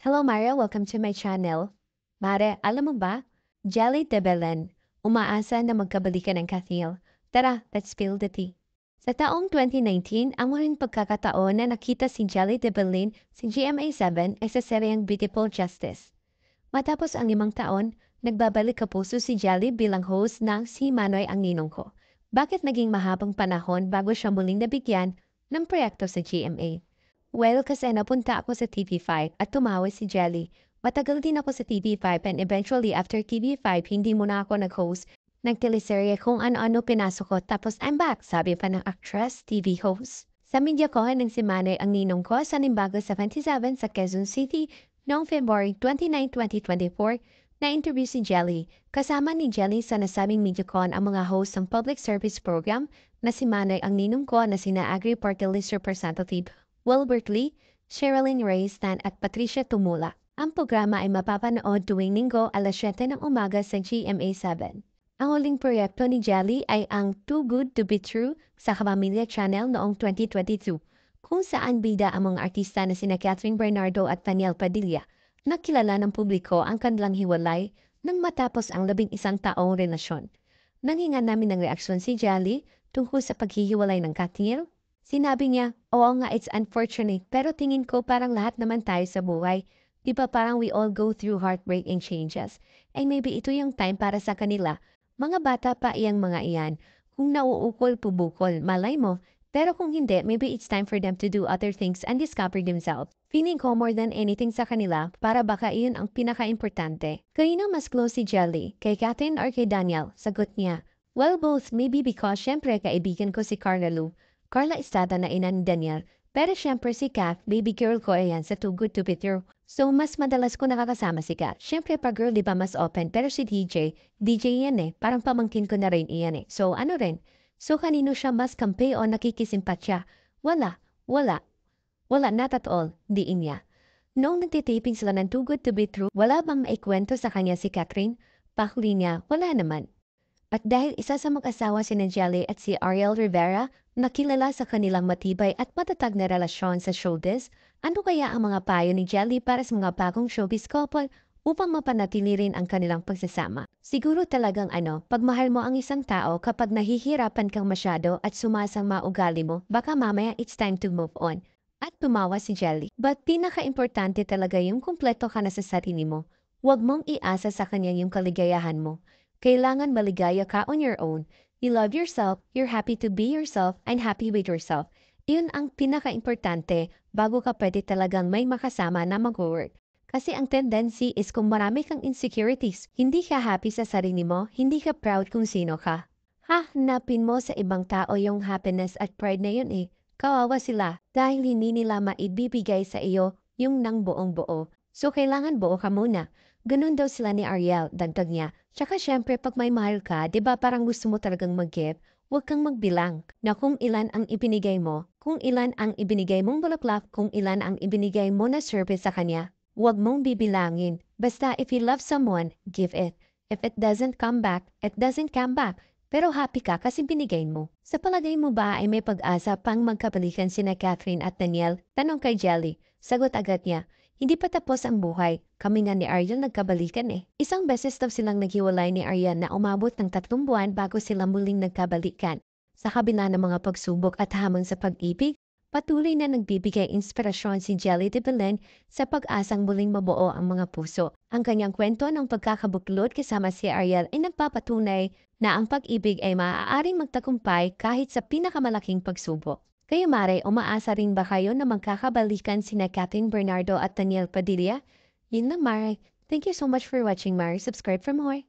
Hello Maria, welcome to my channel. Mare, alam mo ba? Jelly de Belen, umaasa na magkabalikan ng Katniel. Tara, let's spill the tea. Sa taong 2019, ang muling pagkakataon na nakita si Jelly de Belen si GMA7 ay sa seryeng Beautiful Justice. Matapos ang 5 taon, nagbabalik kapuso si Jelly bilang host ng Si Manoy ang Ninong Ko. Bakit naging mahabang panahon bago siya muling nabigyan ng proyekto sa GMA? Well, kasi napunta ako sa TV5 at tumawa si Jelly. Matagal din ako sa TV5 and eventually after TV5, hindi muna ako nag-host. Nagteleserye kung ano-ano pinasok ko tapos I'm back, sabi pa ng actress, TV host. Sa media ko ng si Manay ang ninong ko sa Nimbago 77 sa Quezon City noong February 29, 2024, na-interview si Jelly. Kasama ni Jelly sa nasabing MediaCon ang mga host ng public service program na si Manay ang ninong ko na sina Agri Party List Representative Wilbert Lee, Sherilyn Reyes-Tan at Patricia Tumula. Ang programa ay mapapanood tuwing Linggo alas 7 ng umaga sa GMA7. Ang huling proyekto ni Jelly ay ang Too Good to Be True sa Kapamilya Channel noong 2022, kung saan bida ang mga artista na sina Catherine Bernardo at Daniel Padilla. Nakilala ng publiko ang kanilang hiwalay nang matapos ang 11 taong relasyon. Nanghingan namin ng reaksyon si Jelly tungkol sa paghihiwalay ng Katniel. Sinabi niya, oo nga, it's unfortunate, pero tingin ko parang lahat naman tayo sa buhay. Di ba parang we all go through heartbreak and changes. And maybe ito yung time para sa kanila. Mga bata pa iyang mga iyan. Kung nauukol, pubukol, malay mo. Pero kung hindi, maybe it's time for them to do other things and discover themselves. Feeling ko more than anything sa kanila, para baka iyon ang pinaka-importante. Kanino mas close si Jelly? Kay Catherine or kay Daniel? Sagot niya. Well, both. Maybe because syempre kaibigan ko si Carla Lou. Carla Estrada na ina ni Daniel. Pero syempre si Kath, baby girl ko ayan sa Too Good to Be True. So mas madalas ko nakakasama si Kath. Syempre pa girl di ba mas open, pero si DJ yan eh. Parang pamangkin ko na rin iyan eh. So ano rin? So kanino siya mas kampe o nakikisimpatya? Wala. Wala, not at all. Diin niya. Noong nagtitaping sila ng Too Good to Be True, wala bang maikwento sa kanya si Catherine? Pakuli niya, wala naman. At dahil isa sa mag-asawa si Jelly at si Ariel Rivera, nakilala sa kanilang matibay at matatag na relasyon sa showbiz, ano kaya ang mga payo ni Jelly para sa mga bagong showbiz couple upang mapanatili rin ang kanilang pagsasama? Siguro talagang pagmahal mo ang isang tao kapag nahihirapan kang masyado at sumasama ugali mo, baka mamaya it's time to move on. At tumawa si Jelly. But pinaka-importante talaga yung kumpleto ka na sa sarili mo. Huwag mong iasa sa kanya yung kaligayahan mo. Kailangan maligaya ka on your own. You love yourself, you're happy to be yourself, and happy with yourself. Iyon ang pinaka-importante bago ka pwede talagang may makasama na mag-work. Kasi ang tendency is kung marami kang insecurities, hindi ka happy sa sarili mo, hindi ka proud kung sino ka. Hanapin mo sa ibang tao yung happiness at pride na yun eh. Kawawa sila dahil hindi nila maibibigay sa iyo yung nang buong buo. So kailangan buo ka muna. Ganun daw sila ni Ariel, dagdag niya. Tsaka syempre pag may mahal ka, di ba parang gusto mo talagang mag-give, huwag kang magbilang na kung ilan ang ibinigay mo, kung ilan ang ibinigay mong bulaklak, kung ilan ang ibinigay mo na service sa kanya. Huwag mong bibilangin. Basta if you love someone, give it. If it doesn't come back, it doesn't come back. Pero happy ka kasi binigay mo. Sa palagay mo ba ay may pag-asa pang magkabalikan sina Catherine at Daniel? Tanong kay Jelly. Sagot agad niya. Hindi pa tapos ang buhay. Kami nga ni Ariel nagkabalikan eh. Isang beses daw silang naghiwalay ni Ariel na umabot ng 3 buwan bago sila muling nagkabalikan. Sa kabila ng mga pagsubok at hamon sa pag-ibig, patuloy na nagbibigay inspirasyon si Jelly de Belen sa pag-asang muling mabuo ang mga puso. Ang kanyang kwento ng pagkakabuklod kasama si Ariel ay nagpapatunay na ang pag-ibig ay maaaring magtagumpay kahit sa pinakamalaking pagsubok. Kayo Mare, umaasa rin ba kayo na magkakabalikan sina Catherine Bernardo at Daniel Padilla? Yun lang Mare. Thank you so much for watching Mare. Subscribe for more.